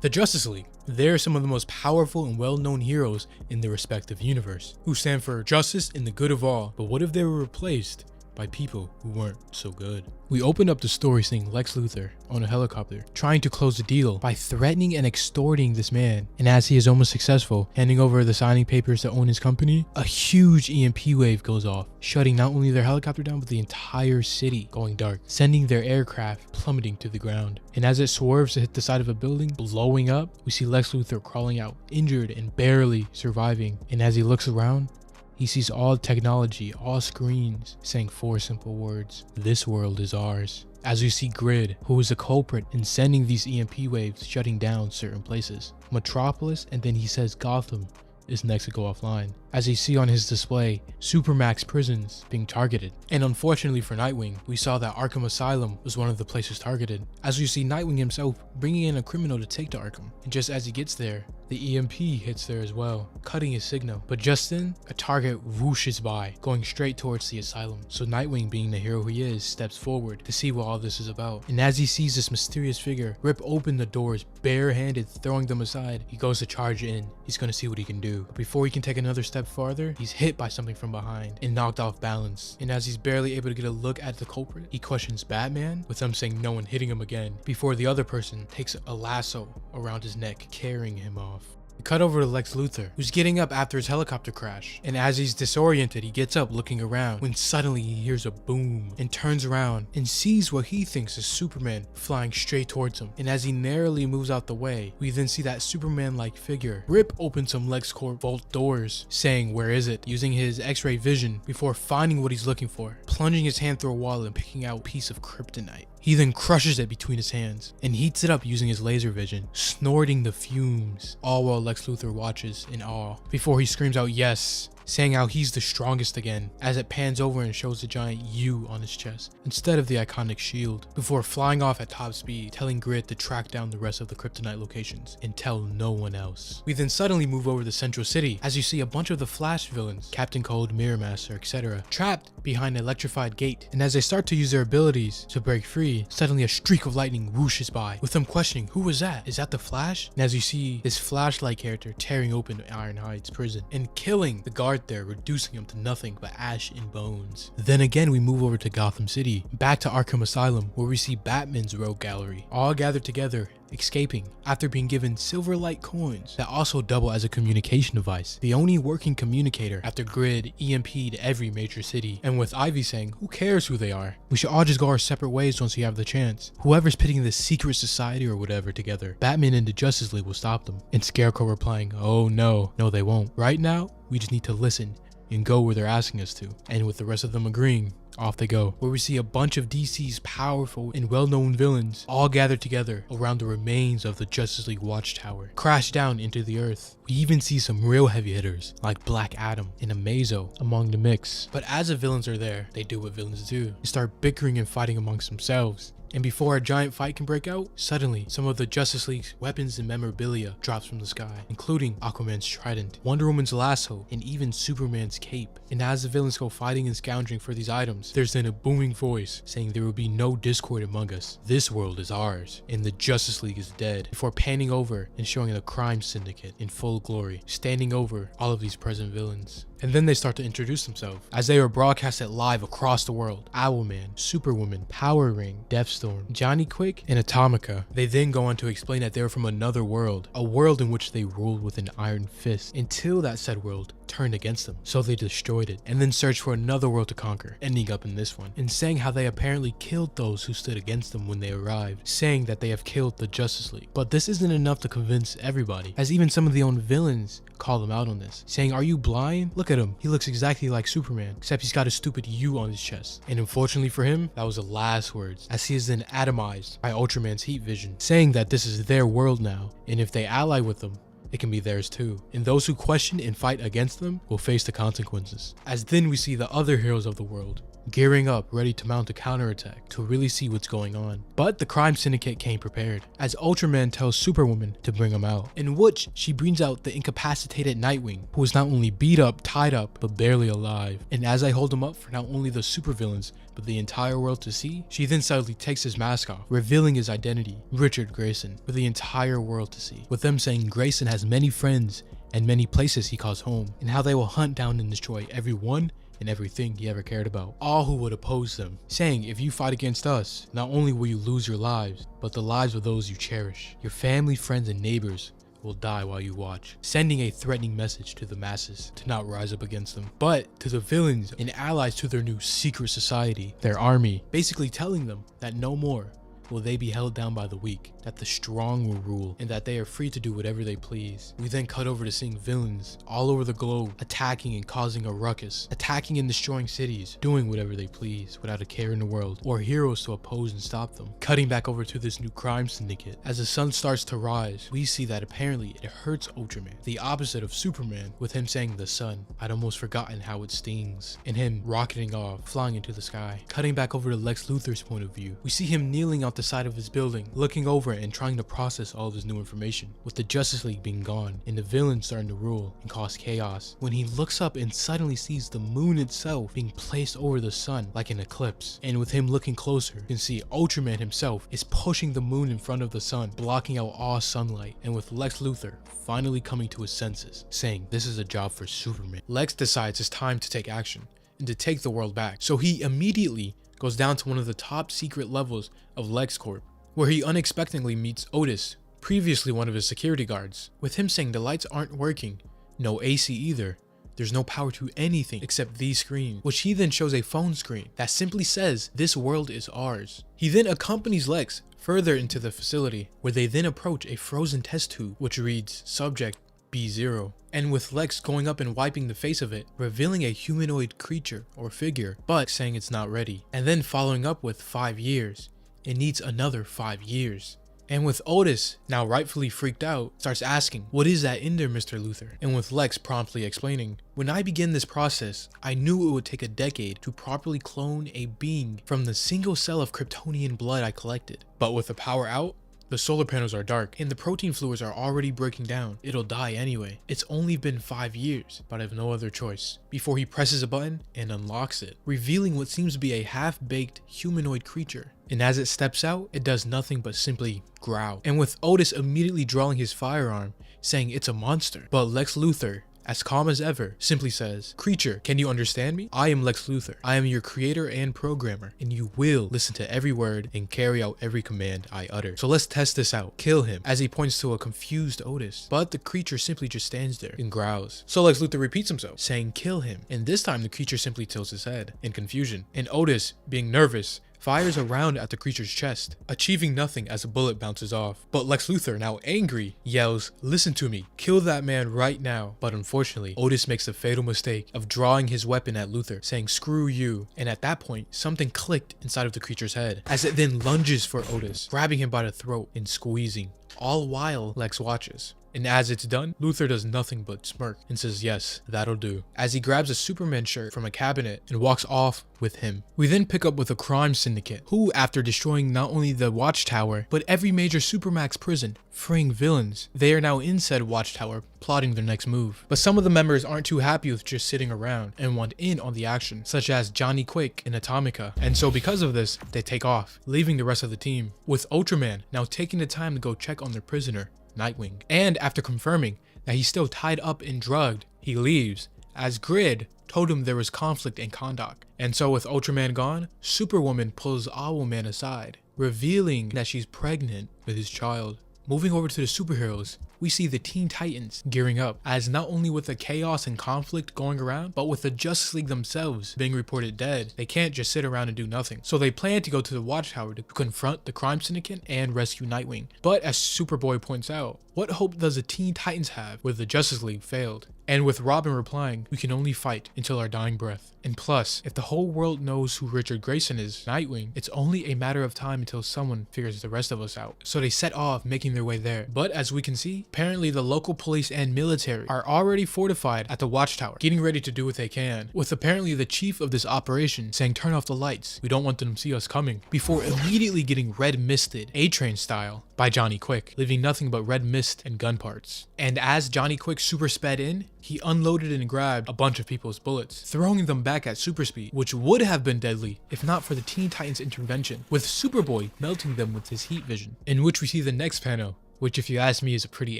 The Justice League. They're some of the most powerful and well-known heroes in their respective universe, who stand for justice and the good of all. But what if they were replaced by people who weren't so good? We opened up the story seeing Lex Luthor on a helicopter trying to close the deal by threatening and extorting this man, and as he is almost successful, handing over the signing papers to own his company, a huge EMP wave goes off, shutting not only their helicopter down but the entire city going dark, sending their aircraft plummeting to the ground. And as it swerves to hit the side of a building, blowing up, we see Lex Luthor crawling out, injured and barely surviving. And as he looks around, he sees all technology, all screens, saying 4 simple words: this world is ours. As we see Grid, who is a culprit in sending these EMP waves shutting down certain places. Metropolis, and then he says Gotham is next to go offline. As you see on his display, Supermax prisons being targeted. And unfortunately for Nightwing, we saw that Arkham Asylum was one of the places targeted. As we see Nightwing himself bringing in a criminal to take to Arkham. And just as he gets there, the EMP hits there as well, cutting his signal. But just then, a target whooshes by, going straight towards the asylum. So Nightwing, being the hero he is, steps forward to see what all this is about. And as he sees this mysterious figure rip open the doors barehanded, throwing them aside, he goes to charge in. He's going to see what he can do. But before he can take another step farther, he's hit by something from behind and knocked off balance. And as he's barely able to get a look at the culprit, he questions Batman, with them saying no and hitting him again, before the other person takes a lasso around his neck, carrying him off. We cut over to Lex Luthor, who's getting up after his helicopter crash, and as he's disoriented, he gets up looking around when suddenly he hears a boom and turns around and sees what he thinks is Superman flying straight towards him. And as he narrowly moves out the way, we then see that Superman-like figure rip open some LexCorp vault doors, saying where is it, using his X-ray vision before finding what he's looking for, plunging his hand through a wall and picking out a piece of kryptonite. He then crushes it between his hands and heats it up using his laser vision, snorting the fumes, all while Lex Luthor watches in awe, before he screams out yes, saying how he's the strongest again, as it pans over and shows the giant U on his chest instead of the iconic shield, before flying off at top speed, telling Grid to track down the rest of the kryptonite locations and tell no one else. We then suddenly move over to Central City, as you see a bunch of the Flash villains, Captain Cold, Mirror Master, etc., trapped behind an electrified gate. And as they start to use their abilities to break free, suddenly a streak of lightning whooshes by, with them questioning, who was that? Is that the Flash? And as you see this Flash-like character tearing open Ironhide's prison and killing the guard there, reducing him to nothing but ash and bones. Then again, we move over to Gotham City, back to Arkham Asylum, where we see Batman's rogue gallery, all gathered together, escaping after being given silver light coins that also double as a communication device, the only working communicator after Grid EMP'd every major city. And with Ivy saying, who cares who they are? We should all just go our separate ways once we have the chance. Whoever's pitting the secret society or whatever together, Batman and the Justice League will stop them. And Scarecrow replying, oh no, they won't. Right now, we just need to listen and go where they're asking us to. And with the rest of them agreeing, off they go, where we see a bunch of DC's powerful and well-known villains all gathered together around the remains of the Justice League Watchtower, crash down into the earth. We even see some real heavy hitters like Black Adam and Amazo among the mix. But as the villains are there, they do what villains do. They start bickering and fighting amongst themselves. And before a giant fight can break out, suddenly some of the Justice League's weapons and memorabilia drops from the sky, including Aquaman's trident, Wonder Woman's lasso, and even Superman's cape. And as the villains go fighting and scoundering for these items, there's then a booming voice saying there will be no discord among us. This world is ours, and the Justice League is dead, before panning over and showing the crime syndicate in full glory, standing over all of these present villains. And then they start to introduce themselves, as they are broadcasted live across the world. Owlman, Superwoman, Power Ring, Deathstorm, Johnny Quick, and Atomica. They then go on to explain that they are from another world, a world in which they ruled with an iron fist, until that said world turned against them, so they destroyed it, and then searched for another world to conquer, ending up in this one, and saying how they apparently killed those who stood against them when they arrived, saying that they have killed the Justice League. But this isn't enough to convince everybody, as even some of the own villains call them out on this, saying, are you blind? Look at him, he looks exactly like Superman, except he's got a stupid U on his chest. And unfortunately for him, that was the last words, as he is then atomized by Ultraman's heat vision, saying that this is their world now, and if they ally with them, it can be theirs too. And those who question and fight against them will face the consequences. As then we see the other heroes of the world gearing up ready to mount a counterattack to really see what's going on. But the crime syndicate came prepared, as Ultraman tells Superwoman to bring him out, in which she brings out the incapacitated Nightwing, who is not only beat up, tied up, but barely alive. And as I hold him up for not only the supervillains, but the entire world to see, she then suddenly takes his mask off, revealing his identity, Richard Grayson, for the entire world to see, with them saying Grayson has many friends and many places he calls home, and how they will hunt down and destroy everyone and everything he ever cared about, all who would oppose them, saying if you fight against us, not only will you lose your lives, but the lives of those you cherish. Your family, friends, and neighbors will die while you watch, sending a threatening message to the masses to not rise up against them, but to the villains and allies to their new secret society, their army, basically telling them that no more will they be held down by the weak, that the strong will rule, and that they are free to do whatever they please. We then cut over to seeing villains all over the globe attacking and causing a ruckus, attacking and destroying cities, doing whatever they please without a care in the world, or heroes to oppose and stop them. Cutting back over to this new crime syndicate. As the sun starts to rise, we see that apparently it hurts Ultraman, the opposite of Superman, with him saying the sun, I'd almost forgotten how it stings, and him rocketing off, flying into the sky. Cutting back over to Lex Luthor's point of view, we see him kneeling out the side of his building, looking over it and trying to process all of his new information, with the Justice League being gone and the villains starting to rule and cause chaos, when he looks up and suddenly sees the moon itself being placed over the sun like an eclipse. And with him looking closer, you can see Ultraman himself is pushing the moon in front of the sun, blocking out all sunlight, and with Lex Luthor finally coming to his senses, saying this is a job for Superman. Lex decides it's time to take action and to take the world back, so he immediately goes down to one of the top secret levels of LexCorp, where he unexpectedly meets Otis, previously one of his security guards, with him saying the lights aren't working, no AC either, there's no power to anything except these screens, which he then shows a phone screen that simply says this world is ours. He then accompanies Lex further into the facility, where they then approach a frozen test tube which reads subject B0, and with Lex going up and wiping the face of it, revealing a humanoid creature or figure, but saying it's not ready, and then following up with 5 years. It needs another 5 years. And with Otis, now rightfully freaked out, starts asking, what is that in there, Mr. Luthor? And with Lex promptly explaining, when I began this process, I knew it would take a decade to properly clone a being from the single cell of Kryptonian blood I collected. But with the power out, the solar panels are dark, and the protein fluids are already breaking down. It'll die anyway. It's only been 5 years, but I have no other choice. Before he presses a button and unlocks it, revealing what seems to be a half-baked humanoid creature. And as it steps out, it does nothing but simply growl. And with Otis immediately drawing his firearm, saying it's a monster. But Lex Luthor, as calm as ever, simply says, creature, can you understand me? I am Lex Luthor. I am your creator and programmer, and you will listen to every word and carry out every command I utter. So let's test this out. Kill him, as he points to a confused Otis. But the creature simply just stands there and growls. So Lex Luthor repeats himself, saying kill him. And this time the creature simply tilts his head in confusion. And Otis, being nervous, fires a round at the creature's chest, achieving nothing as a bullet bounces off. But Lex Luthor, now angry, yells, listen to me, kill that man right now. But unfortunately, Otis makes the fatal mistake of drawing his weapon at Luthor, saying screw you. And at that point, something clicked inside of the creature's head, as it then lunges for Otis, grabbing him by the throat and squeezing, all while Lex watches. And as it's done, Luthor does nothing but smirk and says yes, that'll do, as he grabs a Superman shirt from a cabinet and walks off with him. We then pick up with a crime syndicate, who after destroying not only the Watchtower, but every major Supermax prison, freeing villains, they are now in said Watchtower, plotting their next move. But some of the members aren't too happy with just sitting around and want in on the action, such as Johnny Quick and Atomica, and so because of this, they take off, leaving the rest of the team, with Ultraman now taking the time to go check on their prisoner, Nightwing. And after confirming that he's still tied up and drugged, he leaves, as Grid told him there was conflict in Kahndaq. And so with Ultraman gone, Superwoman pulls Owlman aside, revealing that she's pregnant with his child. Moving over to the superheroes, we see the Teen Titans gearing up, as not only with the chaos and conflict going around, but with the Justice League themselves being reported dead, they can't just sit around and do nothing. So they plan to go to the Watchtower to confront the crime syndicate and rescue Nightwing. But as Superboy points out, what hope does the Teen Titans have where the Justice League failed? And with Robin replying, we can only fight until our dying breath. And plus, if the whole world knows who Richard Grayson is, Nightwing, it's only a matter of time until someone figures the rest of us out. So they set off, making their way there. But as we can see, apparently the local police and military are already fortified at the watchtower, getting ready to do what they can, with apparently the chief of this operation saying turn off the lights, we don't want them to see us coming, before immediately getting red misted, A-Train style, by Johnny Quick, leaving nothing but red mist and gun parts. And as Johnny Quick super sped in, he unloaded and grabbed a bunch of people's bullets, throwing them back at super speed, which would have been deadly if not for the Teen Titans intervention, with Superboy melting them with his heat vision, in which we see the next panel, which if you ask me is a pretty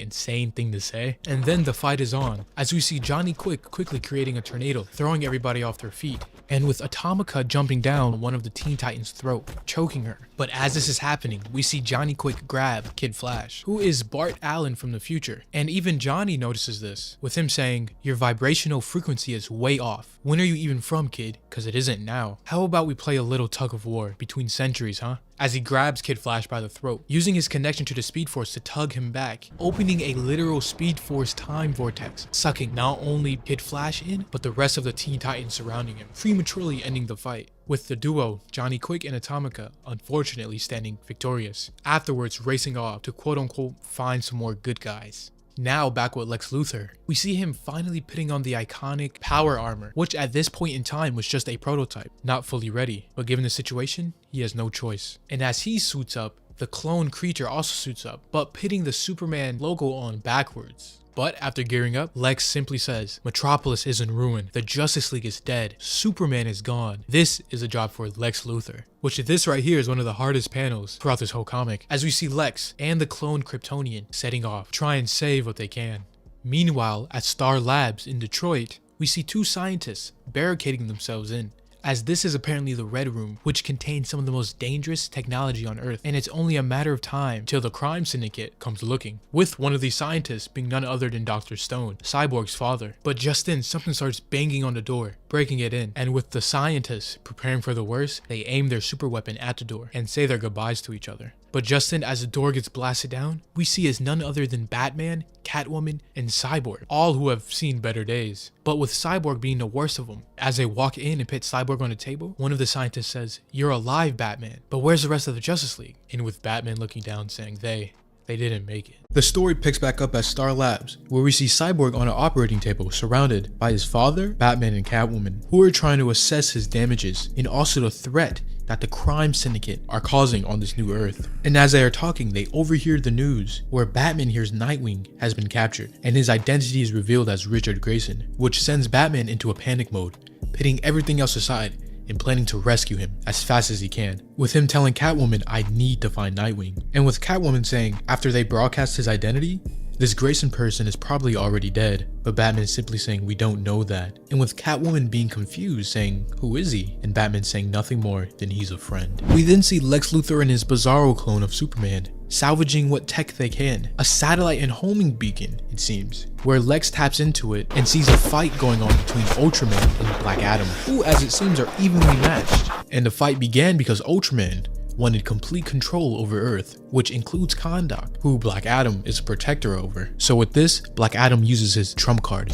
insane thing to say. And then the fight is on, as we see Johnny Quick quickly creating a tornado, throwing everybody off their feet, and with Atomica jumping down one of the Teen Titans' throat, choking her. But as this is happening, we see Johnny Quick grab Kid Flash, who is Bart Allen from the future. And even Johnny notices this, with him saying, your vibrational frequency is way off. When are you even from, kid? Cause it isn't now. How about we play a little tug of war between centuries, huh? As he grabs Kid Flash by the throat, using his connection to the Speed Force to tug him back, opening a literal Speed Force time vortex, sucking not only Kid Flash in, but the rest of the Teen Titans surrounding him, prematurely ending the fight, with the duo, Johnny Quick and Atomica, unfortunately standing victorious, afterwards racing off to quote-unquote find some more good guys. Now back with Lex Luthor, we see him finally putting on the iconic power armor, which at this point in time was just a prototype, not fully ready, but given the situation, he has no choice. And as he suits up, the clone creature also suits up, but putting the Superman logo on backwards. But after gearing up, Lex simply says, Metropolis is in ruin, the Justice League is dead, Superman is gone. This is a job for Lex Luthor. Which this right here is one of the hardest panels throughout this whole comic, as we see Lex and the clone Kryptonian setting off, try and save what they can. Meanwhile, at Star Labs in Detroit, we see two scientists barricading themselves in, as this is apparently the Red Room, which contains some of the most dangerous technology on Earth, and it's only a matter of time till the crime syndicate comes looking, with one of these scientists being none other than Dr. Stone, Cyborg's father. But just then, something starts banging on the door, breaking it in, and with the scientists preparing for the worst, they aim their super weapon at the door and say their goodbyes to each other. But just then, as the door gets blasted down, we see as none other than Batman, Catwoman, and Cyborg, all who have seen better days. But with Cyborg being the worst of them, as they walk in and pit Cyborg on a table, one of the scientists says, "You're alive, Batman, but where's the rest of the Justice League?" And with Batman looking down saying they didn't make it. The story picks back up at Star Labs, where we see Cyborg on an operating table surrounded by his father, Batman, and Catwoman, who are trying to assess his damages and also the threat that the crime syndicate are causing on this new Earth. And as they are talking, they overhear the news where Batman hears Nightwing has been captured and his identity is revealed as Richard Grayson, which sends Batman into a panic mode, pitting everything else aside and planning to rescue him as fast as he can, with him telling Catwoman, "I need to find Nightwing," and with Catwoman saying after they broadcast his identity, this Grayson person is probably already dead, but Batman simply saying, "We don't know that," and with Catwoman being confused saying, "Who is he?" and Batman saying nothing more than he's a friend. We then see Lex Luthor and his Bizarro clone of Superman salvaging what tech they can, a satellite and homing beacon it seems, where Lex taps into it and sees a fight going on between Ultraman and Black Adam, who as it seems are evenly matched, and the fight began because Ultraman wanted complete control over Earth, which includes Kahndaq, who Black Adam is a protector over. So with this, Black Adam uses his trump card,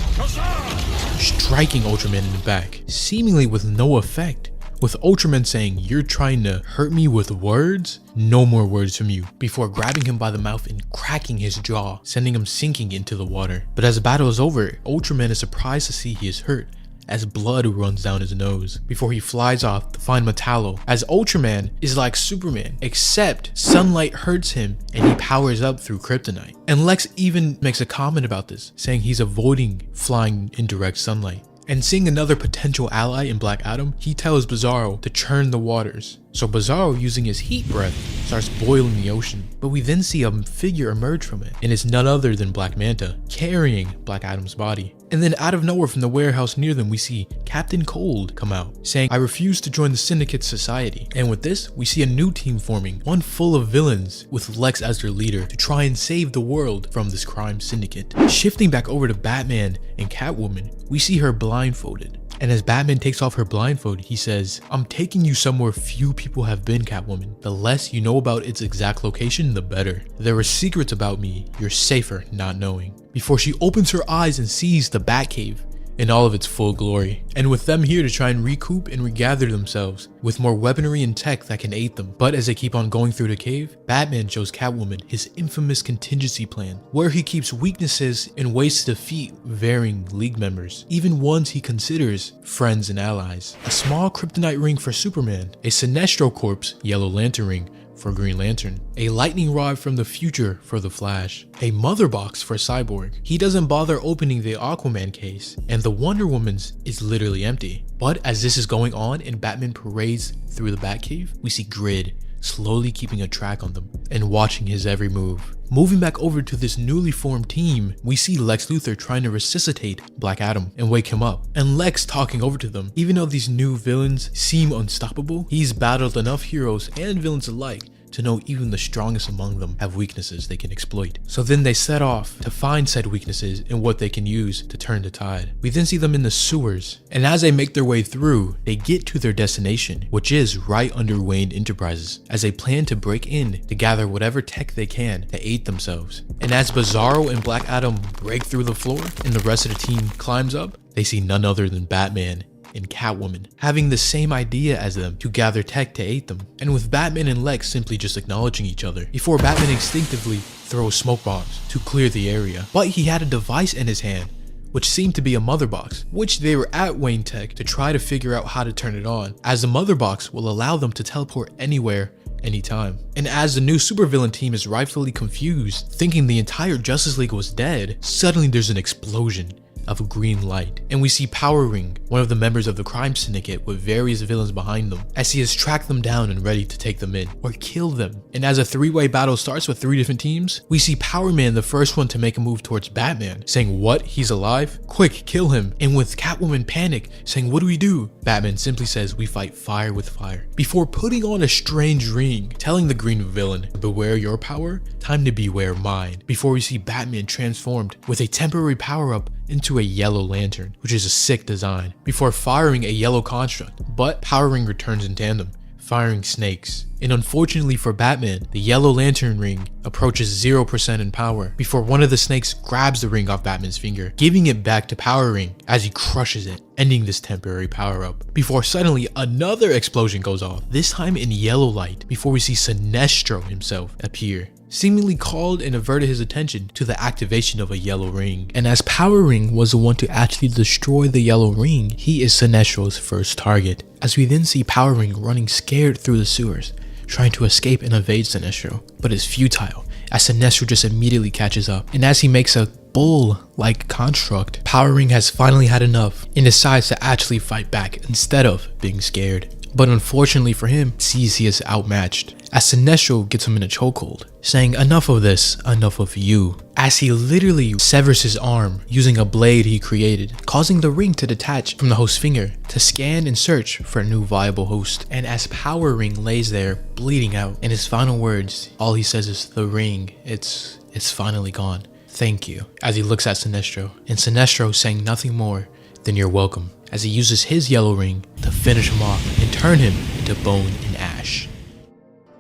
striking Ultraman in the back, seemingly with no effect, with Ultraman saying, "You're trying to hurt me with words? No more words from you," before grabbing him by the mouth and cracking his jaw, sending him sinking into the water. But as the battle is over, Ultraman is surprised to see he is hurt, as blood runs down his nose, before he flies off to find Metallo, as Ultraman is like Superman, except sunlight hurts him and he powers up through kryptonite. And Lex even makes a comment about this, saying he's avoiding flying in direct sunlight. And seeing another potential ally in Black Adam, he tells Bizarro to churn the waters. So Bizarro, using his heat breath, starts boiling the ocean. But we then see a figure emerge from it, and it's none other than Black Manta, carrying Black Adam's body. And then out of nowhere from the warehouse near them, we see Captain Cold come out, saying, "I refuse to join the Syndicate's society." And with this, we see a new team forming, one full of villains, with Lex as their leader, to try and save the world from this crime syndicate. Shifting back over to Batman and Catwoman, we see her blindfolded. And as Batman takes off her blindfold, he says, "I'm taking you somewhere few people have been, Catwoman. The less you know about its exact location, the better. There are secrets about me you're safer not knowing. Before she opens her eyes and sees the Batcave in all of its full glory, and with them here to try and recoup and regather themselves with more weaponry and tech that can aid them. But as they keep on going through the cave, Batman shows Catwoman his infamous contingency plan, where he keeps weaknesses and ways to defeat varying League members, even ones he considers friends and allies. A small kryptonite ring for Superman, a Sinestro Corpse Yellow Lantern ring for Green Lantern, a lightning rod from the future for the Flash, a mother box for Cyborg. He doesn't bother opening the Aquaman case, and the Wonder Woman's is literally empty. But as this is going on and Batman parades through the Batcave, we see Grid slowly keeping a track on them and watching his every move. Moving back over to this newly formed team, we see Lex Luthor trying to resuscitate Black Adam and wake him up, and Lex talking over to them. Even though these new villains seem unstoppable, he's battled enough heroes and villains alike to know even the strongest among them have weaknesses they can exploit. So then they set off to find said weaknesses and what they can use to turn the tide. We then see them in the sewers, and as they make their way through, they get to their destination, which is right under Wayne Enterprises, as they plan to break in to gather whatever tech they can to aid themselves. And as Bizarro and Black Adam break through the floor and the rest of the team climbs up, they see none other than Batman and Catwoman having the same idea as them to gather tech to aid them, and with Batman and Lex simply just acknowledging each other before Batman instinctively throws smoke bombs to clear the area. But he had a device in his hand which seemed to be a mother box, which they were at Wayne Tech to try to figure out how to turn it on, as the mother box will allow them to teleport anywhere anytime. And as the new supervillain team is rightfully confused, thinking the entire Justice League was dead, suddenly there's an explosion of a green light, and we see Power Ring, one of the members of the crime syndicate with various villains behind them, as he has tracked them down and ready to take them in or kill them. And as a three-way battle starts with 3 different teams, we see Power Man, the first one to make a move towards Batman, saying, "What? He's alive? Quick, kill him." And with Catwoman panic, saying, "What do we do?" Batman simply says, "We fight fire with fire," before putting on a strange ring, telling the green villain, "Beware your power, time to beware mine," before we see Batman transformed with a temporary power-up into a yellow lantern, which is a sick design, before firing a yellow construct. But Power Ring returns in tandem, firing snakes. And unfortunately for Batman, the yellow lantern ring approaches 0% in power before one of the snakes grabs the ring off Batman's finger, giving it back to Power Ring as he crushes it, ending this temporary power-up. Before suddenly another explosion goes off, this time in yellow light, before we see Sinestro himself appear, seemingly called and averted his attention to the activation of a yellow ring. And as Power Ring was the one to actually destroy the yellow ring, he is Sinestro's first target. As we then see Power Ring running scared through the sewers, trying to escape and evade Sinestro, but it's futile as Sinestro just immediately catches up. And as he makes a bull-like construct, Power Ring has finally had enough and decides to actually fight back instead of being scared. But unfortunately for him, sees he is outmatched, as Sinestro gets him in a chokehold, saying, "Enough of this, enough of you," as he literally severs his arm using a blade he created, causing the ring to detach from the host's finger to scan and search for a new viable host. And as Power Ring lays there bleeding out, in his final words, all he says is, "The ring, it's finally gone. Thank you," as he looks at Sinestro, and Sinestro saying nothing more than "You're welcome," as he uses his yellow ring to finish him off and turn him into bone and ash.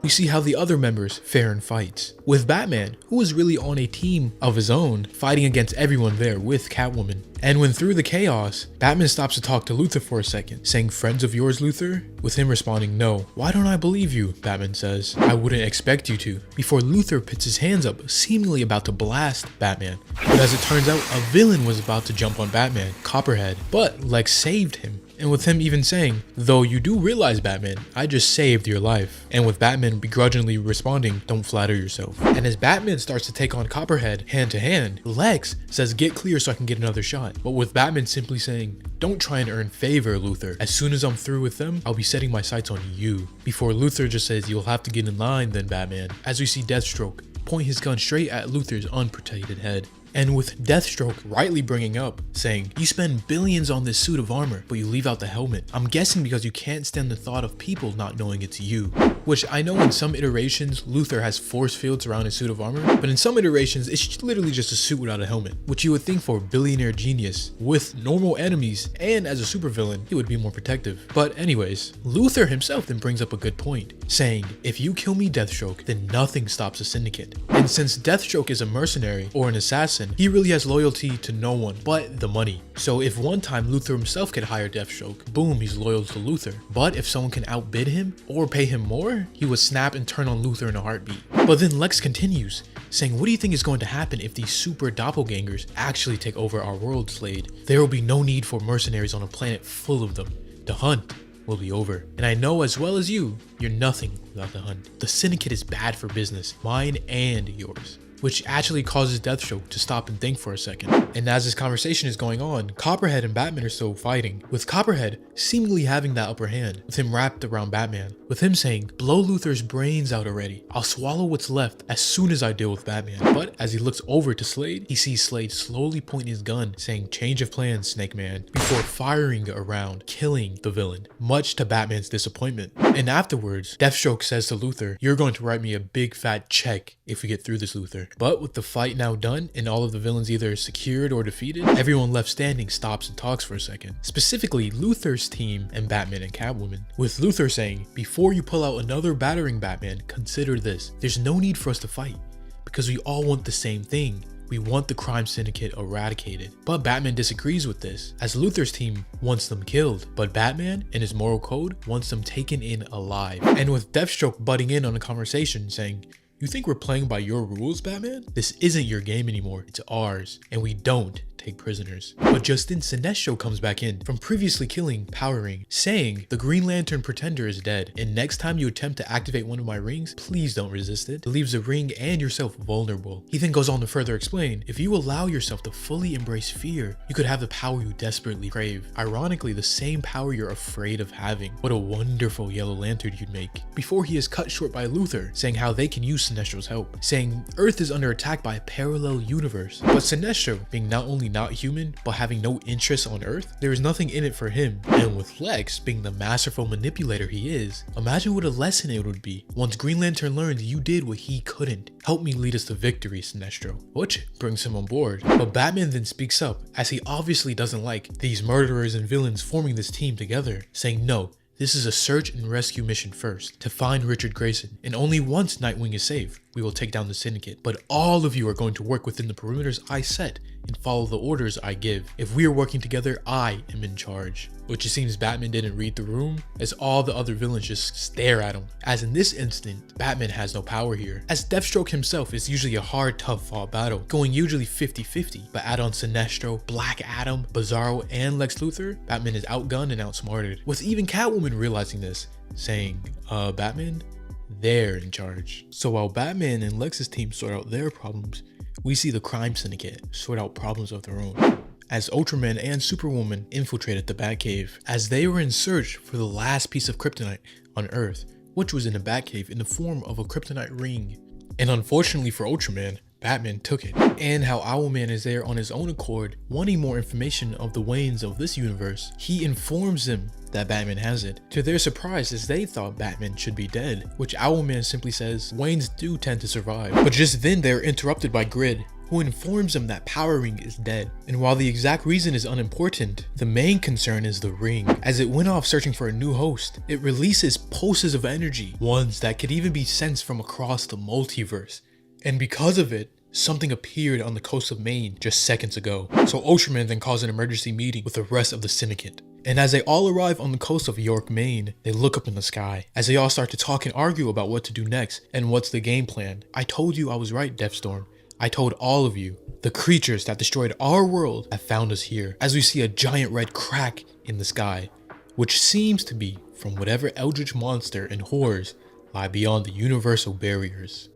We see how the other members fare in fights, with Batman, who is really on a team of his own, fighting against everyone there with Catwoman. And when through the chaos, Batman stops to talk to Luthor for a second, saying, "Friends of yours, Luthor?" With him responding, "No." "Why don't I believe you?" Batman says. "I wouldn't expect you to," before Luthor puts his hands up, seemingly about to blast Batman. But as it turns out, a villain was about to jump on Batman, Copperhead, but Lex saved him. And with him even saying, "Though you do realize, Batman, I just saved your life." And with Batman begrudgingly responding, "Don't flatter yourself." And as Batman starts to take on Copperhead hand to hand, Lex says, "Get clear so I can get another shot." But with Batman simply saying, "Don't try and earn favor, Luthor. As soon as I'm through with them, I'll be setting my sights on you." Before Luthor just says, "You'll have to get in line then, Batman." As we see Deathstroke point his gun straight at Luthor's unprotected head. And with Deathstroke rightly bringing up, saying, you spend billions on this suit of armor, but you leave out the helmet. I'm guessing because you can't stand the thought of people not knowing it's you. Which I know in some iterations, Luthor has force fields around his suit of armor, but in some iterations, it's literally just a suit without a helmet, which you would think for a billionaire genius with normal enemies and as a supervillain, he would be more protective. But anyways, Luthor himself then brings up a good point, saying, if you kill me, Deathstroke, then nothing stops the Syndicate. And since Deathstroke is a mercenary or an assassin, he really has loyalty to no one but the money. So if one time Luthor himself could hire Deathstroke, boom, he's loyal to Luthor. But if someone can outbid him or pay him more, he would snap and turn on Luthor in a heartbeat. But then Lex continues, saying, what do you think is going to happen if these super doppelgangers actually take over our world, Slade? There will be no need for mercenaries on a planet full of them. The hunt will be over. And I know as well as you're nothing without the hunt. The Syndicate is bad for business, mine and yours. Which actually causes Deathstroke to stop and think for a second. And as this conversation is going on, Copperhead and Batman are still fighting, with Copperhead seemingly having that upper hand, with him wrapped around Batman, with him saying, blow Luthor's brains out already. I'll swallow what's left as soon as I deal with Batman. But as he looks over to Slade, he sees Slade slowly point his gun, saying, change of plans, Snake Man, before firing around, killing the villain, much to Batman's disappointment. And afterwards, Deathstroke says to Luthor, you're going to write me a big fat check if we get through this, Luthor. But with the fight now done and all of the villains either secured or defeated, everyone left standing stops and talks for a second. Specifically, Luthor's team and Batman and Catwoman. With Luthor saying, before you pull out another battering Batman, consider this. There's no need for us to fight because we all want the same thing. We want the crime syndicate eradicated. But Batman disagrees with this, as Luthor's team wants them killed, but Batman, in his moral code, wants them taken in alive. And with Deathstroke butting in on a conversation saying, you think we're playing by your rules, Batman? This isn't your game anymore, it's ours, and we don't take prisoners. But just then, Sinestro comes back in from previously killing Power Ring, saying the Green Lantern Pretender is dead, and next time you attempt to activate one of my rings, please don't resist it. It leaves the ring and yourself vulnerable. He then goes on to further explain, if you allow yourself to fully embrace fear, you could have the power you desperately crave. Ironically, the same power you're afraid of having. What a wonderful Yellow Lantern you'd make. Before he is cut short by Luthor, saying how they can use Sinestro's help, saying Earth is under attack by a parallel universe. But Sinestro, being not only not human, but having no interest on Earth, there is nothing in it for him. And with Lex being the masterful manipulator he is, imagine what a lesson it would be once Green Lantern learns you did what he couldn't. Help me lead us to victory, Sinestro. Which brings him on board. But Batman then speaks up, as he obviously doesn't like these murderers and villains forming this team together, saying no. This is a search and rescue mission first, to find Richard Grayson, and only once Nightwing is safe, we will take down the Syndicate. But all of you are going to work within the perimeters I set and follow the orders I give. If we are working together, I am in charge. Which it seems Batman didn't read the room, as all the other villains just stare at him. As in this instant, Batman has no power here, as Deathstroke himself is usually a hard, tough fought battle, going usually 50-50, but add on Sinestro, Black Adam, Bizarro, and Lex Luthor, Batman is outgunned and outsmarted, with even Catwoman realizing this, saying, Batman? They're in charge. So while Batman and Lex's team sort out their problems, we see the crime syndicate sort out problems of their own, as Ultraman and Superwoman infiltrated the Batcave, as they were in search for the last piece of kryptonite on Earth, which was in the Batcave in the form of a kryptonite ring. And unfortunately for Ultraman, Batman took it. And how Owlman is there on his own accord, wanting more information of the Waynes of this universe, he informs them that Batman has it. To their surprise, as they thought Batman should be dead, which Owlman simply says, Waynes do tend to survive. But just then they're interrupted by Grid, who informs them that Power Ring is dead. And while the exact reason is unimportant, the main concern is the ring. As it went off searching for a new host, it releases pulses of energy, ones that could even be sensed from across the multiverse. And because of it, something appeared on the coast of Maine just seconds ago. So Ultraman then calls an emergency meeting with the rest of the Syndicate. And as they all arrive on the coast of York, Maine, they look up in the sky, as they all start to talk and argue about what to do next and what's the game plan. I told you I was right, Deathstorm. I told all of you. The creatures that destroyed our world have found us here, as we see a giant red crack in the sky, which seems to be from whatever eldritch monster and horrors lie beyond the universal barriers.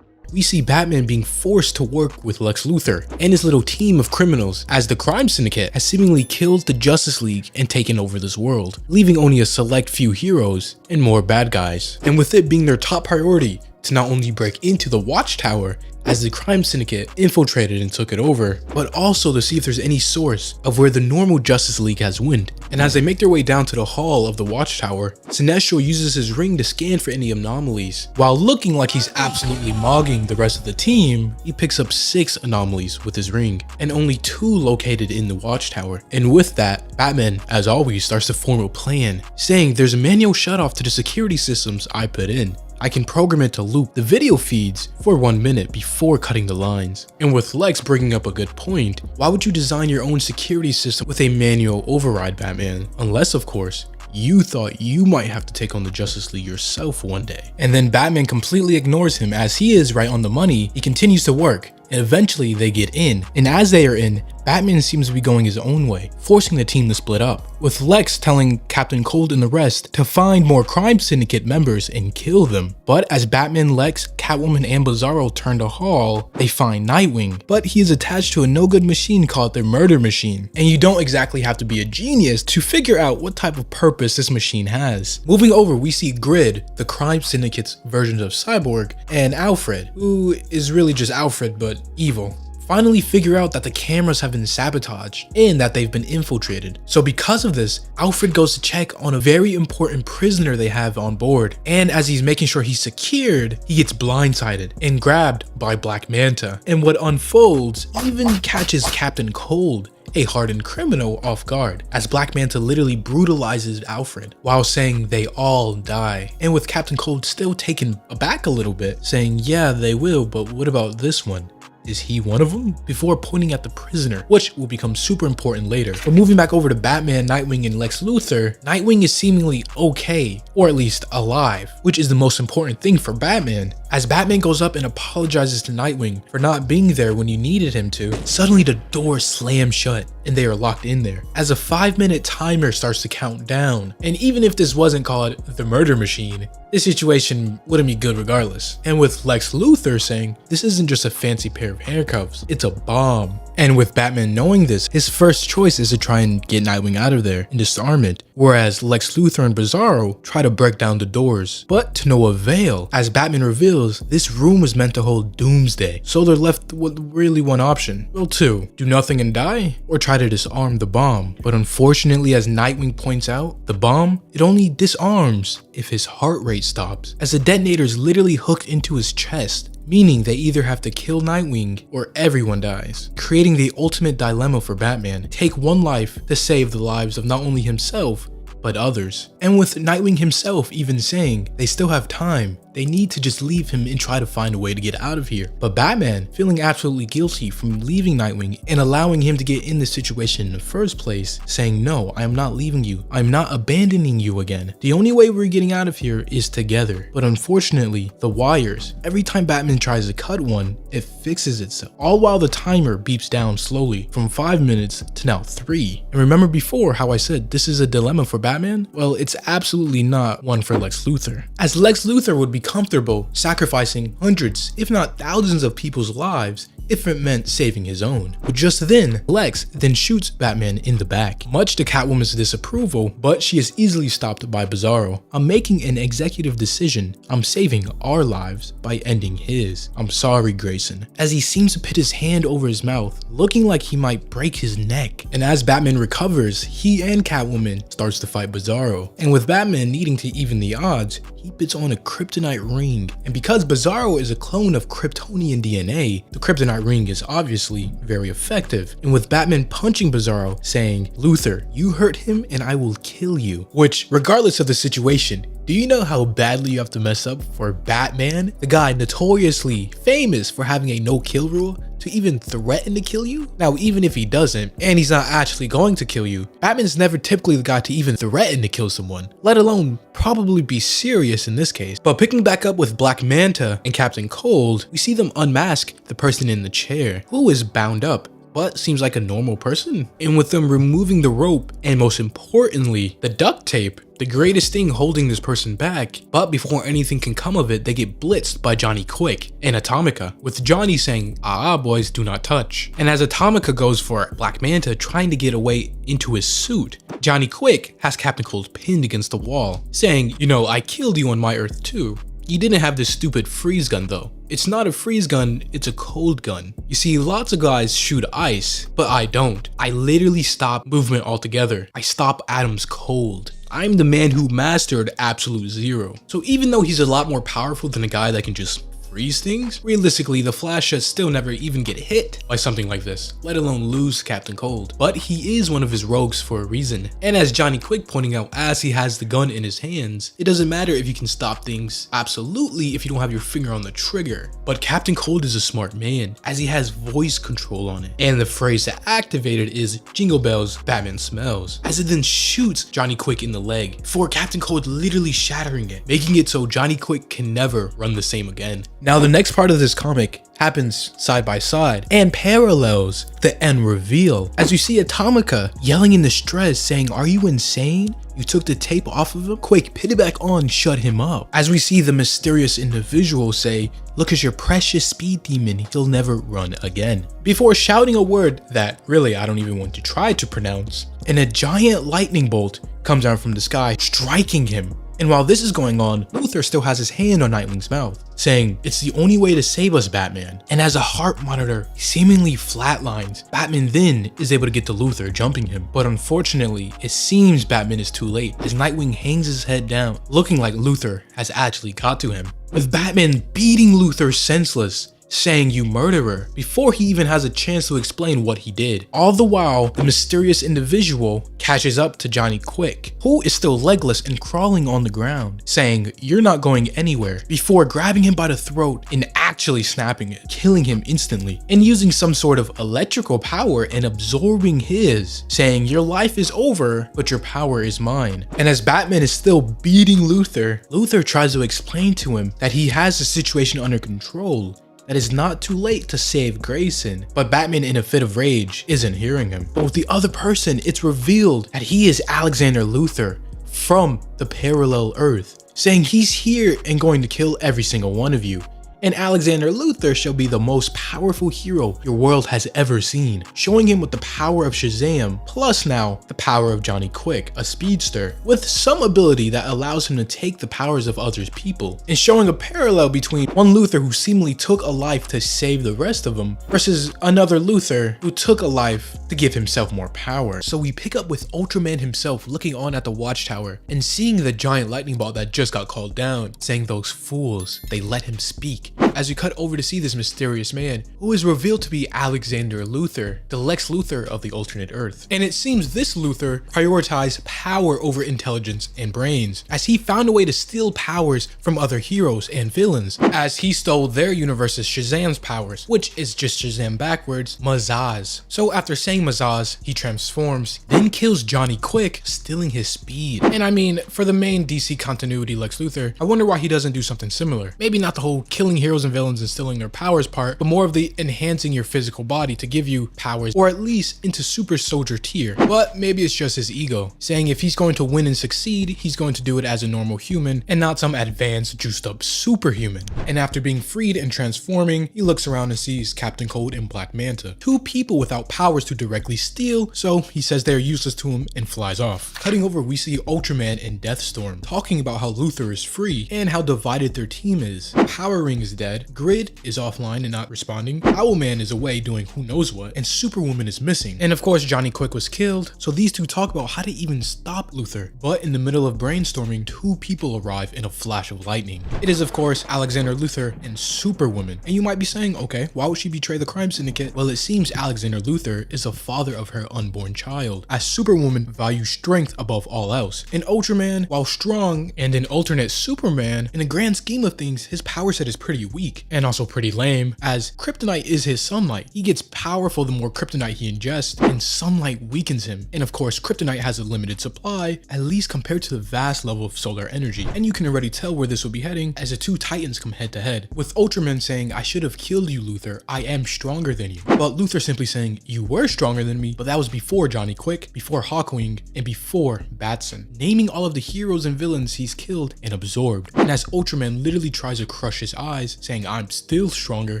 We see Batman being forced to work with Lex Luthor and his little team of criminals, as the crime syndicate has seemingly killed the Justice League and taken over this world, leaving only a select few heroes and more bad guys. And with it being their top priority, to not only break into the watchtower as the crime syndicate infiltrated and took it over, but also to see if there's any source of where the normal Justice League has wind. And as they make their way down to the hall of the watchtower, Sinestro uses his ring to scan for any anomalies. While looking like he's absolutely mogging the rest of the team, he picks up 6 anomalies with his ring, and only 2 located in the watchtower. And with that, Batman, as always, starts to form a plan, saying there's a manual shutoff to the security systems I put in. I can program it to loop the video feeds for 1 minute before cutting the lines. And with Lex bringing up a good point, why would you design your own security system with a manual override, Batman? Unless, of course, you thought you might have to take on the Justice League yourself one day. And then Batman completely ignores him as he is right on the money. He continues to work, and eventually they get in. And as they are in, Batman seems to be going his own way, forcing the team to split up, with Lex telling Captain Cold and the rest to find more crime syndicate members and kill them. But as Batman, Lex, Catwoman, and Bizarro turn to Hall, they find Nightwing, but he is attached to a no-good machine called the Murder Machine. And you don't exactly have to be a genius to figure out what type of purpose this machine has. Moving over, we see Grid, the crime syndicate's version of Cyborg, and Alfred, who is really just Alfred but evil, finally figure out that the cameras have been sabotaged and that they've been infiltrated. So because of this, Alfred goes to check on a very important prisoner they have on board, and as he's making sure he's secured, he gets blindsided and grabbed by Black Manta. And what unfolds even catches Captain Cold, a hardened criminal, off guard, as Black Manta literally brutalizes Alfred while saying they all die. And with Captain Cold still taken aback a little bit, saying yeah they will, but what about this one? Is he one of them? Before pointing at the prisoner, which will become super important later. But moving back over to Batman, Nightwing, and Lex Luthor, Nightwing is seemingly okay, or at least alive, which is the most important thing for Batman. As Batman goes up and apologizes to Nightwing for not being there when you needed him to, suddenly the door slams shut and they are locked in there, as a 5-minute timer starts to count down. And even if this wasn't called the Murder Machine, this situation wouldn't be good regardless. And with Lex Luthor saying, this isn't just a fancy pair of handcuffs, it's a bomb. And with Batman knowing this, his first choice is to try and get Nightwing out of there and disarm it, whereas Lex Luthor and Bizarro try to break down the doors, but to no avail, as Batman reveals this room was meant to hold Doomsday, so they're left with really one option. Well, 2, do nothing and die, or try to disarm the bomb. But unfortunately, as Nightwing points out, the bomb, it only disarms if his heart rate stops, as the detonator is literally hooked into his chest, meaning they either have to kill Nightwing or everyone dies, creating the ultimate dilemma for Batman: take one life to save the lives of not only himself, but others. And with Nightwing himself even saying they still have time, they need to just leave him and try to find a way to get out of here. But Batman, feeling absolutely guilty from leaving Nightwing and allowing him to get in this situation in the first place, saying, no, I am not leaving you. I'm not abandoning you again. The only way we're getting out of here is together. But unfortunately, the wires, every time Batman tries to cut one, it fixes itself, all while the timer beeps down slowly from 5 minutes to now 3. And remember before how I said this is a dilemma for Batman? Well, it's absolutely not one for Lex Luthor, as Lex Luthor would be comfortable sacrificing hundreds, if not thousands of people's lives if it meant saving his own. But just then, Lex then shoots Batman in the back, much to Catwoman's disapproval, but she is easily stopped by Bizarro. I'm making an executive decision. I'm saving our lives by ending his. I'm sorry, Grayson, as he seems to put his hand over his mouth, looking like he might break his neck. And as Batman recovers, he and Catwoman starts to fight Bizarro. And with Batman needing to even the odds, he puts on a kryptonite ring. And because Bizarro is a clone of Kryptonian DNA, the kryptonite ring is obviously very effective. And with Batman punching Bizarro, saying, Luthor, you hurt him and I will kill you. Which, regardless of the situation, do you know how badly you have to mess up for Batman, the guy notoriously famous for having a no-kill rule, to even threaten to kill you? Now, even if he doesn't, and he's not actually going to kill you, Batman's never typically the guy to even threaten to kill someone, let alone probably be serious in this case. But picking back up with Black Manta and Captain Cold, we see them unmask the person in the chair, who is bound up, but seems like a normal person. And with them removing the rope, and most importantly, the duct tape, the greatest thing holding this person back, but before anything can come of it, they get blitzed by Johnny Quick and Atomica, with Johnny saying, boys, do not touch. And as Atomica goes for Black Manta trying to get away into his suit, Johnny Quick has Captain Cold pinned against the wall, saying, I killed you on my Earth too. He didn't have this stupid freeze gun though. It's not a freeze gun, it's a cold gun. You see, lots of guys shoot ice, but I don't. I literally stop movement altogether. I stop atoms cold. I'm the man who mastered absolute zero. So even though he's a lot more powerful than a guy that can just freeze things, realistically the Flash should still never even get hit by something like this, let alone lose Captain Cold. But he is one of his rogues for a reason. And as Johnny Quick pointing out, as he has the gun in his hands, it doesn't matter if you can stop things absolutely if you don't have your finger on the trigger. But Captain Cold is a smart man, as he has voice control on it. And the phrase that activated is "Jingle bells, Batman smells," as it then shoots Johnny Quick in the leg, for Captain Cold literally shattering it, making it so Johnny Quick can never run the same again. Now the next part of this comic happens side by side and parallels the end reveal, as you see Atomica yelling in distress saying, "Are you insane? You took the tape off of him? Quick, put it back on, shut him up." As we see the mysterious individual say, "Look at your precious speed demon, he'll never run again," before shouting a word that really I don't even want to try to pronounce, and a giant lightning bolt comes down from the sky, striking him. And while this is going on, Luthor still has his hand on Nightwing's mouth, saying, "It's the only way to save us, Batman." And as a heart monitor seemingly flatlines, Batman then is able to get to Luthor, jumping him. But unfortunately, it seems Batman is too late, as Nightwing hangs his head down, looking like Luthor has actually got to him, with Batman beating Luthor senseless, saying, "You murderer," before he even has a chance to explain what he did. All the while, the mysterious individual catches up to Johnny Quick, who is still legless and crawling on the ground, saying, "You're not going anywhere," before grabbing him by the throat and actually snapping it, killing him instantly, and using some sort of electrical power and absorbing his, saying, "Your life is over, but your power is mine." And as Batman is still beating Luthor, Luthor tries to explain to him that he has the situation under control, that it's not too late to save Grayson. But Batman, in a fit of rage, isn't hearing him. But with the other person, it's revealed that he is Alexander Luthor from the parallel Earth, saying he's here and going to kill every single one of you. And Alexander Luthor shall be the most powerful hero your world has ever seen, showing him with the power of Shazam, plus now the power of Johnny Quick, a speedster, with some ability that allows him to take the powers of other people, and showing a parallel between one Luthor who seemingly took a life to save the rest of them, versus another Luthor who took a life to give himself more power. So we pick up with Ultraman himself looking on at the watchtower and seeing the giant lightning bolt that just got called down, saying, "Those fools, they let him speak." As we cut over to see this mysterious man, who is revealed to be Alexander Luthor, the Lex Luthor of the alternate Earth. And it seems this Luthor prioritized power over intelligence and brains, as he found a way to steal powers from other heroes and villains, as he stole their universe's Shazam's powers, which is just Shazam backwards, Mazaz. So after saying Mazaz, he transforms, then kills Johnny Quick, stealing his speed. And I mean, for the main DC continuity Lex Luthor, I wonder why he doesn't do something similar. Maybe not the whole killing heroes and villains and stealing their powers part, but more of the enhancing your physical body to give you powers, or at least into super soldier tier. But maybe it's just his ego, saying if he's going to win and succeed, he's going to do it as a normal human and not some advanced juiced up superhuman. And after being freed and transforming, he looks around and sees Captain Cold and Black Manta, two people without powers to directly steal, so he says they're useless to him and flies off. Cutting over, we see Ultraman and Deathstorm talking about how Luthor is free and how divided their team is. Power Ring is dead, Grid is offline and not responding, Owlman is away doing who knows what, and Superwoman is missing. And of course Johnny Quick was killed, so these two talk about how to even stop Luthor. But in the middle of brainstorming, two people arrive in a flash of lightning. It is of course Alexander Luthor and Superwoman. And you might be saying, okay, why would she betray the crime syndicate? Well, it seems Alexander Luthor is the father of her unborn child, as Superwoman values strength above all else. And Ultraman, while strong and an alternate Superman, in the grand scheme of things, his power set is pretty weak and also pretty lame, as kryptonite is his sunlight. He gets powerful the more kryptonite he ingests, and sunlight weakens him. And of course, kryptonite has a limited supply, at least compared to the vast level of solar energy. And you can already tell where this will be heading as the two titans come head to head, with Ultraman saying, "I should have killed you, Luthor. I am stronger than you." But Luthor simply saying, "You were stronger than me, but that was before Johnny Quick, before Hawkwing, and before Batson," naming all of the heroes and villains he's killed and absorbed. And as Ultraman literally tries to crush his eyes, rise, saying I'm still stronger,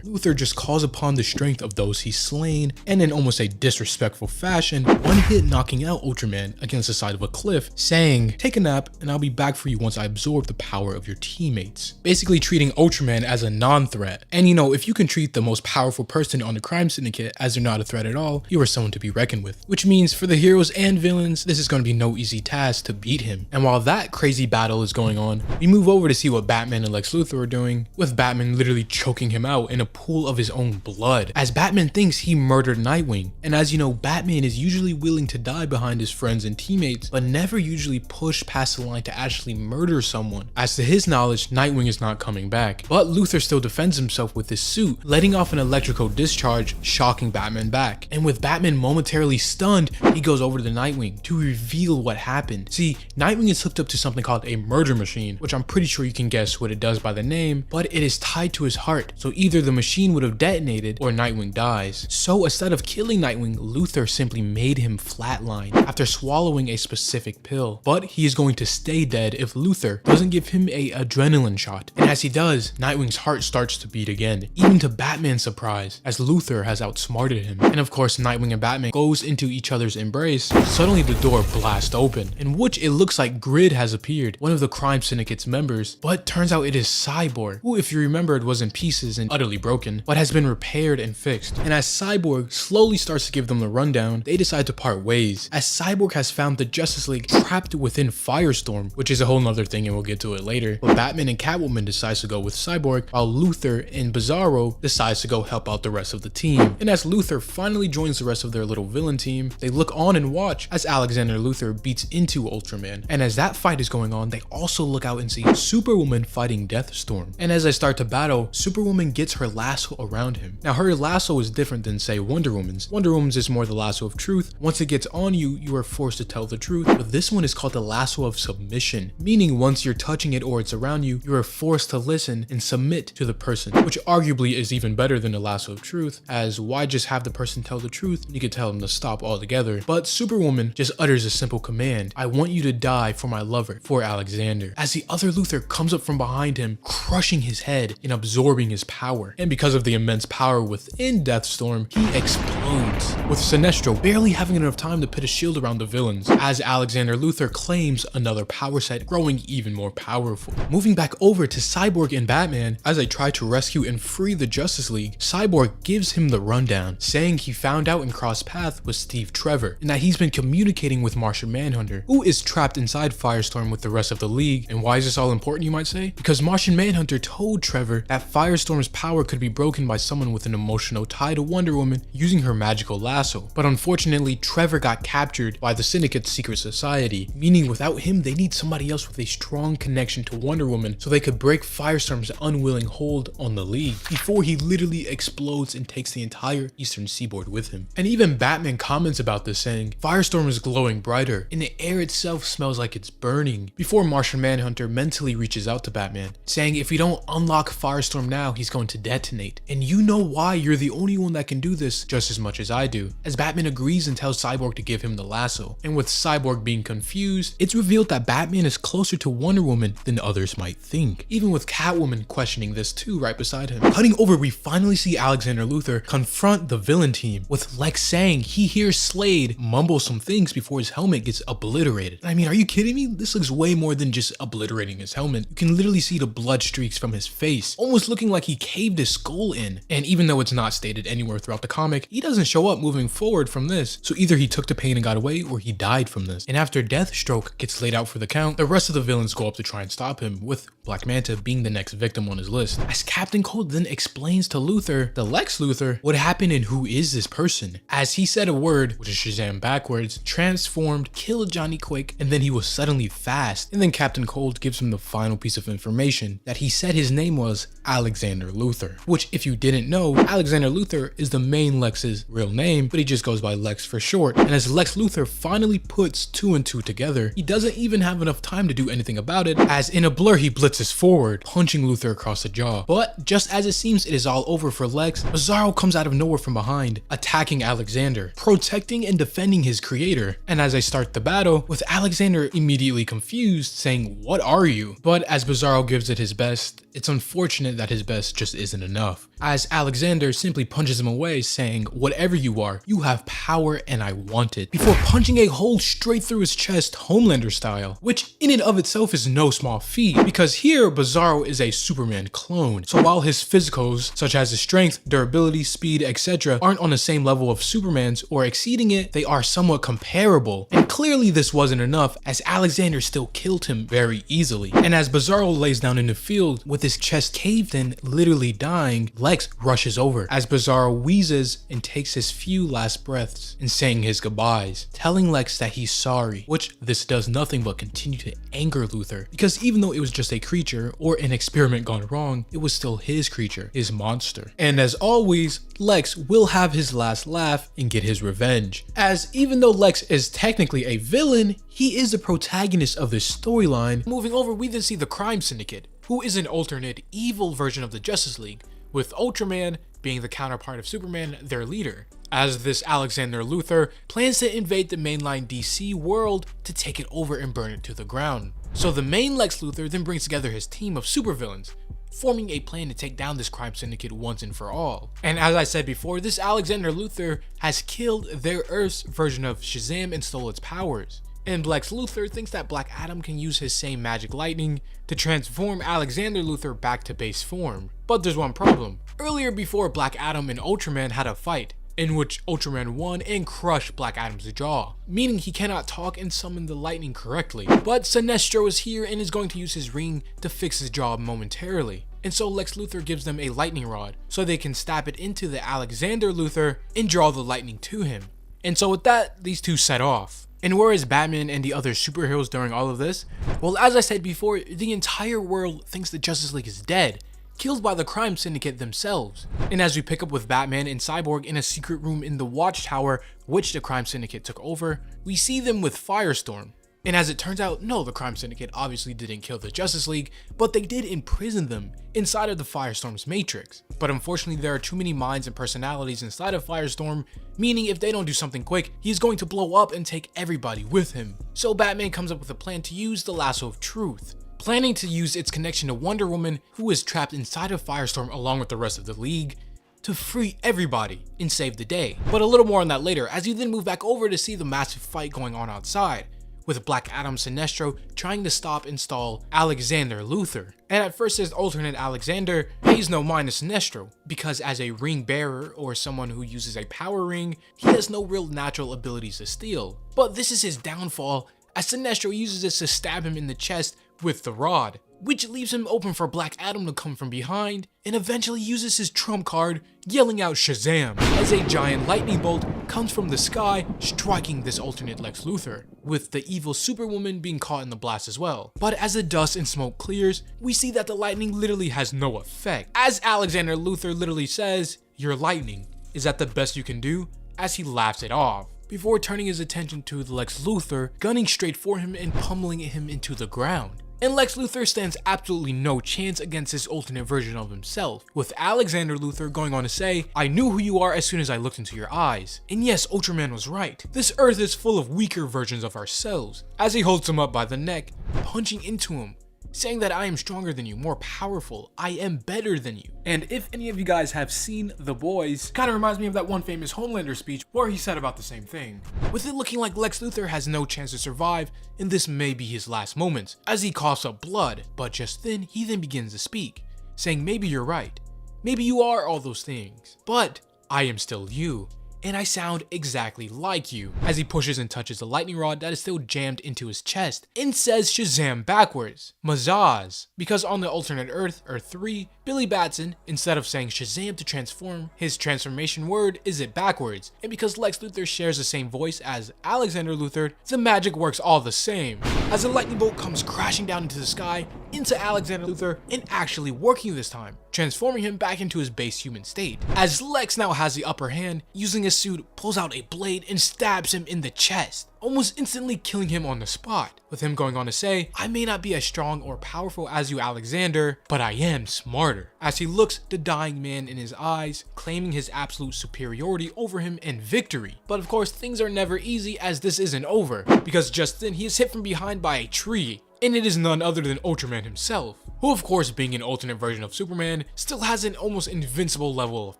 Luthor just calls upon the strength of those he's slain, and in almost a disrespectful fashion, one hit knocking out Ultraman against the side of a cliff, saying, take a nap and I'll be back for you once I absorb the power of your teammates. Basically treating Ultraman as a non-threat. And you know, if you can treat the most powerful person on the crime syndicate as they're not a threat at all, you are someone to be reckoned with. Which means for the heroes and villains, this is going to be no easy task to beat him. And while that crazy battle is going on, we move over to see what Batman and Lex Luthor are doing, with Batman literally choking him out in a pool of his own blood, as Batman thinks he murdered Nightwing. And as you know, Batman is usually willing to die behind his friends and teammates, but never usually push past the line to actually murder someone. As to his knowledge, Nightwing is not coming back, but Luthor still defends himself with his suit, letting off an electrical discharge, shocking Batman back. And with Batman momentarily stunned, he goes over to Nightwing to reveal what happened. See, Nightwing is hooked up to something called a murder machine, which I'm pretty sure you can guess what it does by the name, but it is tied to his heart, so either the machine would have detonated or Nightwing dies. So instead of killing Nightwing, Luthor simply made him flatline after swallowing a specific pill, but he is going to stay dead if Luthor doesn't give him a adrenaline shot. And as he does, Nightwing's heart starts to beat again, even to Batman's surprise, as Luthor has outsmarted him. And of course, Nightwing and Batman goes into each other's embrace. Suddenly the door blasts open, in which it looks like Grid has appeared, one of the crime syndicate's members, but turns out it is Cyborg, who if you remember was in pieces and utterly broken, but has been repaired and fixed. And as Cyborg slowly starts to give them the rundown, they decide to part ways, as Cyborg has found the Justice League trapped within Firestorm, which is a whole nother thing and we'll get to it later. But Batman and Catwoman decides to go with Cyborg, while Luthor and Bizarro decides to go help out the rest of the team. And as Luthor finally joins the rest of their little villain team, they look on and watch as Alexander Luthor beats into Ultraman. And as that fight is going on, they also look out and see Superwoman fighting Deathstorm. And as they start to battle, Superwoman gets her lasso around him. Now her lasso is different than say Wonder Woman's. Wonder Woman's is more the lasso of truth. Once it gets on you, you are forced to tell the truth. But this one is called the lasso of submission, meaning once you're touching it or it's around you, you are forced to listen and submit to the person, which arguably is even better than the lasso of truth, as why just have the person tell the truth when you could tell them to stop altogether. But Superwoman just utters a simple command: I want you to die for my lover, for Alexander, as the other Luthor comes up from behind him, crushing his head and absorbing his power. And because of the immense power within Deathstorm, he explodes, with Sinestro barely having enough time to put a shield around the villains, as Alexander Luthor claims another power set, growing even more powerful. Moving back over to Cyborg and Batman, as they try to rescue and free the Justice League, Cyborg gives him the rundown, saying he found out and crossed paths with Steve Trevor, and that he's been communicating with Martian Manhunter, who is trapped inside Firestorm with the rest of the League. And why is this all important, you might say? Because Martian Manhunter told Trevor that Firestorm's power could be broken by someone with an emotional tie to Wonder Woman using her magical lasso. But unfortunately, Trevor got captured by the Syndicate's secret society, meaning without him, they need somebody else with a strong connection to Wonder Woman so they could break Firestorm's unwilling hold on the League before he literally explodes and takes the entire eastern seaboard with him. And even Batman comments about this, saying Firestorm is glowing brighter and the air itself smells like it's burning, before Martian Manhunter mentally reaches out to Batman, saying if you don't unlock Firestorm now, he's going to detonate. And you know why you're the only one that can do this just as much as I do. As Batman agrees and tells Cyborg to give him the lasso. And with Cyborg being confused, it's revealed that Batman is closer to Wonder Woman than others might think, even with Catwoman questioning this too right beside him. Cutting over, we finally see Alexander Luthor confront the villain team, with Lex saying he hears Slade mumble some things before his helmet gets obliterated. I mean, are you kidding me? This looks way more than just obliterating his helmet. You can literally see the blood streaks from his face, almost looking like he caved his skull in. And even though it's not stated anywhere throughout the comic, he doesn't show up moving forward from this. So either he took the pain and got away, or he died from this. And after Deathstroke gets laid out for the count, the rest of the villains go up to try and stop him, with Black Manta being the next victim on his list. As Captain Cold then explains to Luthor, the Lex Luthor, what happened and who is this person. As he said a word, which is Shazam backwards, transformed, killed Johnny Quick, and then he was suddenly fast. And then Captain Cold gives him the final piece of information, that he said his name was Alexander Luthor, which if you didn't know, Alexander Luthor is the main Lex's real name, but he just goes by Lex for short. And as Lex Luthor finally puts two and two together, he doesn't even have enough time to do anything about it, as in a blur he blitzes forward, punching Luthor across the jaw. But just as it seems it is all over for Lex, Bizarro comes out of nowhere from behind, attacking Alexander, protecting and defending his creator. And as they start the battle, with Alexander immediately confused, saying, "What are you?" But as Bizarro gives it his best, It's unfortunate that his best just isn't enough, as Alexander simply punches him away, saying, "Whatever you are, you have power and I want it," before punching a hole straight through his chest, Homelander style, which in and of itself is no small feat, because here Bizarro is a Superman clone. So while his physicals, such as his strength, durability, speed, etc., aren't on the same level of Superman's or exceeding it, they are somewhat comparable. And clearly this wasn't enough, as Alexander still killed him very easily. And as Bizarro lays down in the field with his chest caved in, literally dying, Lex rushes over as Bizarro wheezes and takes his few last breaths in saying his goodbyes, telling Lex that he's sorry, which this does nothing but continue to anger Luthor, because even though it was just a creature or an experiment gone wrong, it was still his creature, his monster. And as always, Lex will have his last laugh and get his revenge, as even though Lex is technically a villain, he is the protagonist of this storyline. Moving over, we then see the Crime Syndicate, who is an alternate evil version of the Justice League, with Ultraman being the counterpart of Superman, their leader, as this Alexander Luthor plans to invade the mainline DC world to take it over and burn it to the ground. So the main Lex Luthor then brings together his team of supervillains, forming a plan to take down this crime syndicate once and for all. And as I said before, this Alexander Luthor has killed their Earth's version of Shazam and stole its powers. And Lex Luthor thinks that Black Adam can use his same magic lightning to transform Alexander Luthor back to base form. But there's one problem. Earlier before, Black Adam and Ultraman had a fight, in which Ultraman won and crushed Black Adam's jaw, meaning he cannot talk and summon the lightning correctly. But Sinestro is here and is going to use his ring to fix his jaw momentarily. And so Lex Luthor gives them a lightning rod so they can stab it into the Alexander Luthor and draw the lightning to him. And so with that, these two set off. And where is Batman and the other superheroes during all of this? Well, as I said before, the entire world thinks the Justice League is dead, killed by the crime syndicate themselves. And as we pick up with Batman and Cyborg in a secret room in the Watchtower, which the crime syndicate took over, we see them with Firestorm. And as it turns out, no, the crime syndicate obviously didn't kill the Justice League, but they did imprison them inside of the Firestorm's matrix. But unfortunately, there are too many minds and personalities inside of Firestorm, meaning if they don't do something quick, he's going to blow up and take everybody with him. So Batman comes up with a plan to use the Lasso of Truth, planning to use its connection to Wonder Woman, who is trapped inside of Firestorm along with the rest of the League, to free everybody and save the day. But a little more on that later, as you then move back over to see the massive fight going on outside, with Black Adam Sinestro trying to stop and stall Alexander Luthor. And at first his alternate Alexander pays no mind to Sinestro, because as a ring bearer or someone who uses a power ring, he has no real natural abilities to steal. But this is his downfall, as Sinestro uses this to stab him in the chest with the rod, which leaves him open for Black Adam to come from behind and eventually uses his trump card, yelling out Shazam, as a giant lightning bolt comes from the sky, striking this alternate Lex Luthor, with the evil Superwoman being caught in the blast as well. But as the dust and smoke clears, we see that the lightning literally has no effect, as Alexander Luthor literally says, "Your lightning, is that the best you can do?" as he laughs it off, before turning his attention to the Lex Luthor, gunning straight for him and pummeling him into the ground. And Lex Luthor stands absolutely no chance against this alternate version of himself, with Alexander Luthor going on to say, "I knew who you are as soon as I looked into your eyes." And yes, Ultraman was right. This Earth is full of weaker versions of ourselves, as he holds him up by the neck, punching into him, saying that I am stronger than you, more powerful, I am better than you. And if any of you guys have seen The Boys, kind of reminds me of that one famous Homelander speech where he said about the same thing, with it looking like Lex Luthor has no chance to survive and this may be his last moments, as he coughs up blood. But just then, he then begins to speak, saying, "Maybe you're right, maybe you are all those things, but I am still you. And I sound exactly like you," as he pushes and touches the lightning rod that is still jammed into his chest, and says Shazam backwards, Mazaz, because on the alternate Earth, Earth 3, Billy Batson, instead of saying Shazam to transform, his transformation word is it backwards, and because Lex Luthor shares the same voice as Alexander Luthor, the magic works all the same, as the lightning bolt comes crashing down into the sky, into Alexander Luthor, and actually working this time, transforming him back into his base human state, as Lex now has the upper hand, using his suit, pulls out a blade and stabs him in the chest, almost instantly killing him on the spot, with him going on to say, "I may not be as strong or powerful as you, Alexander, but I am smarter," as he looks the dying man in his eyes, claiming his absolute superiority over him and victory. But of course, things are never easy, as this isn't over, because just then he is hit from behind by a tree, and it is none other than Ultraman himself, who of course being an alternate version of Superman, still has an almost invincible level of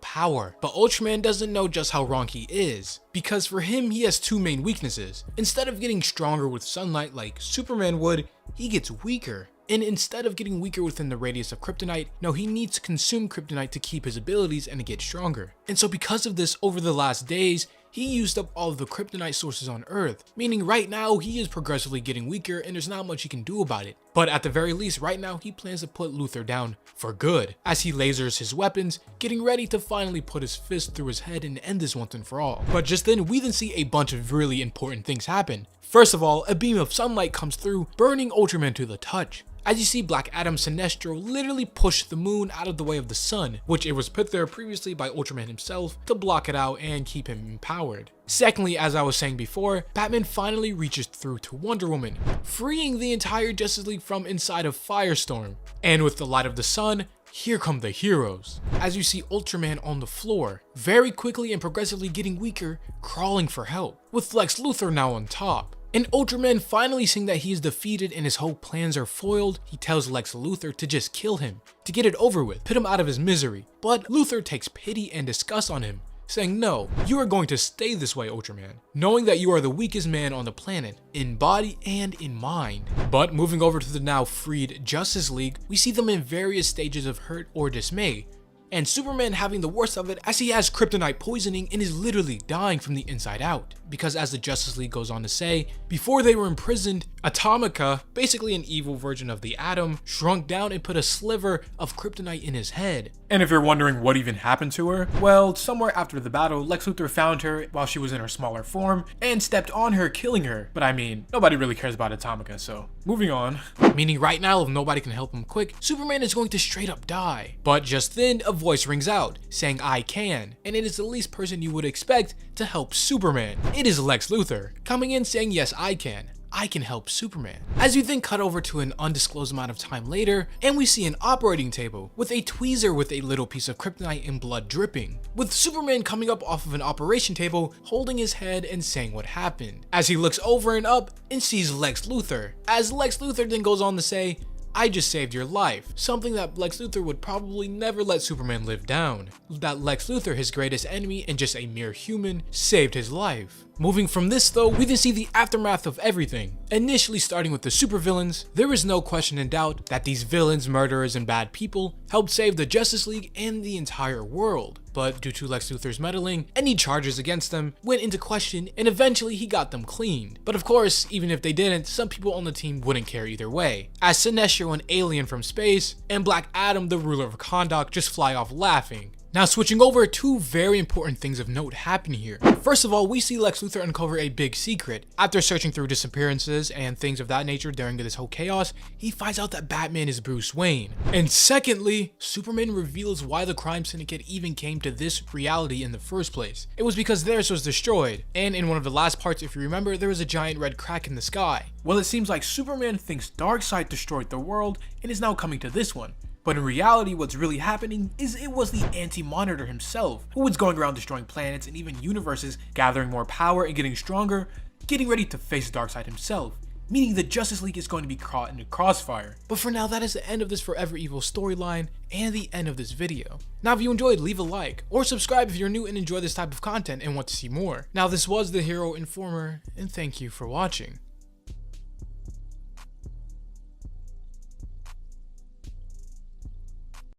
power. But Ultraman doesn't know just how wrong he is, because for him he has two main weaknesses. Instead of getting stronger with sunlight like Superman would, he gets weaker. And instead of getting weaker within the radius of kryptonite, no, he needs to consume kryptonite to keep his abilities and to get stronger. And so because of this, over the last days, he used up all of the kryptonite sources on Earth, meaning right now he is progressively getting weaker and there's not much he can do about it. But at the very least, right now he plans to put Luthor down for good, as he lasers his weapons, getting ready to finally put his fist through his head and end this once and for all. But just then, we then see a bunch of really important things happen. First of all, a beam of sunlight comes through, burning Ultraman to the touch. As you see, Black Adam Sinestro literally pushed the moon out of the way of the sun, which it was put there previously by Ultraman himself to block it out and keep him empowered. Secondly, as I was saying before, Batman finally reaches through to Wonder Woman, freeing the entire Justice League from inside of Firestorm. And with the light of the sun, here come the heroes. As you see Ultraman on the floor, very quickly and progressively getting weaker, crawling for help, with Lex Luthor now on top. And Ultraman finally seeing that he is defeated and his whole plans are foiled, he tells Lex Luthor to just kill him, to get it over with, put him out of his misery. But Luthor takes pity and disgust on him, saying, "No, you are going to stay this way, Ultraman, knowing that you are the weakest man on the planet, in body and in mind." But moving over to the now freed Justice League, we see them in various stages of hurt or dismay, and Superman having the worst of it as he has kryptonite poisoning and is literally dying from the inside out. Because as the Justice League goes on to say, before they were imprisoned, Atomica, basically an evil version of the Atom, shrunk down and put a sliver of kryptonite in his head. And if you're wondering what even happened to her, well, somewhere after the battle, Lex Luthor found her while she was in her smaller form and stepped on her, killing her. But I mean, nobody really cares about Atomica, so moving on. Meaning right now, if nobody can help him quick, Superman is going to straight up die. But just then, a voice rings out, saying "I can," and it is the least person you would expect to help Superman. It is Lex Luthor, coming in saying, "Yes, I can help Superman." As you then cut over to an undisclosed amount of time later, and we see an operating table with a tweezer with a little piece of kryptonite and blood dripping, with Superman coming up off of an operation table, holding his head and saying what happened, as he looks over and up and sees Lex Luthor, as Lex Luthor then goes on to say, "I just saved your life," something that Lex Luthor would probably never let Superman live down. That Lex Luthor, his greatest enemy and just a mere human, saved his life. Moving from this though, we then see the aftermath of everything. Initially starting with the supervillains, there is no question and doubt that these villains, murderers, and bad people helped save the Justice League and the entire world. But due to Lex Luthor's meddling, any charges against them went into question and eventually he got them cleaned. But of course, even if they didn't, some people on the team wouldn't care either way, as Sinestro, an alien from space, and Black Adam, the ruler of Kahndaq, just fly off laughing. Now switching over, two very important things of note happen here. First of all, we see Lex Luthor uncover a big secret. After searching through disappearances and things of that nature during this whole chaos, he finds out that Batman is Bruce Wayne. And secondly, Superman reveals why the crime syndicate even came to this reality in the first place. It was because theirs was destroyed, and in one of the last parts, if you remember, there was a giant red crack in the sky. Well, it seems like Superman thinks Darkseid destroyed the world and is now coming to this one. But in reality, what's really happening is it was the Anti-Monitor himself, who was going around destroying planets and even universes, gathering more power and getting stronger, getting ready to face Darkseid himself, meaning the Justice League is going to be caught in a crossfire. But for now, that is the end of this Forever Evil storyline and the end of this video. Now if you enjoyed, leave a like, or subscribe if you're new and enjoy this type of content and want to see more. Now this was the Hero Informer, and thank you for watching.